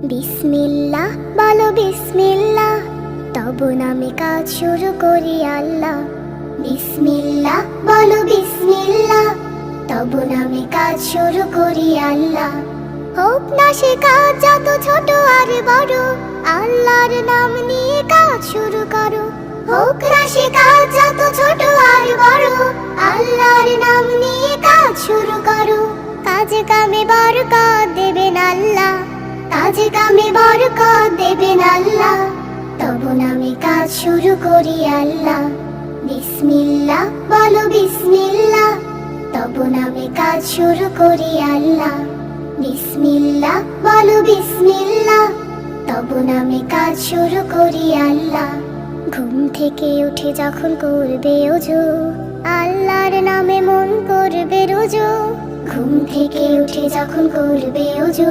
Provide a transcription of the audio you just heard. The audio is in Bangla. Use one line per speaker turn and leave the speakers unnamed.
বিসমিল্লাহ বলো বিসমিল্লাহ, তব নামে কাজ শুরু করি আল্লাহ। বিসমিল্লাহ বলো বিসমিল্লাহ, তব নামে কাজ শুরু করি আল্লাহ। হোক না সে কাজ যত ছোট আর বড়, আল্লাহর নাম নিয়ে কাজ শুরু করো। হোক না সে কাজ যত ছোট আর বড়, আল্লাহর নাম নিয়ে কাজ শুরু করো। কাজে কামে বরকত দেবেন আল্লাহ, কাজে কামে বরকত দেবেন আল্লাহ। তব নামে কাজ শুরু করি আল্লাহ। বিসমিল্লাহ বলো বিসমিল্লাহ, তব নামে কাজ শুরু করি আল্লাহ। বিসমিল্লাহ বলো বিসমিল্লাহ, তব নামে কাজ শুরু করি আল্লাহ। ঘুম থেকে উঠে যখন করবে ওযু, আল্লাহর নামে মন করবে রুজু। ঘুম থেকে উঠে যখন করবে ওযু,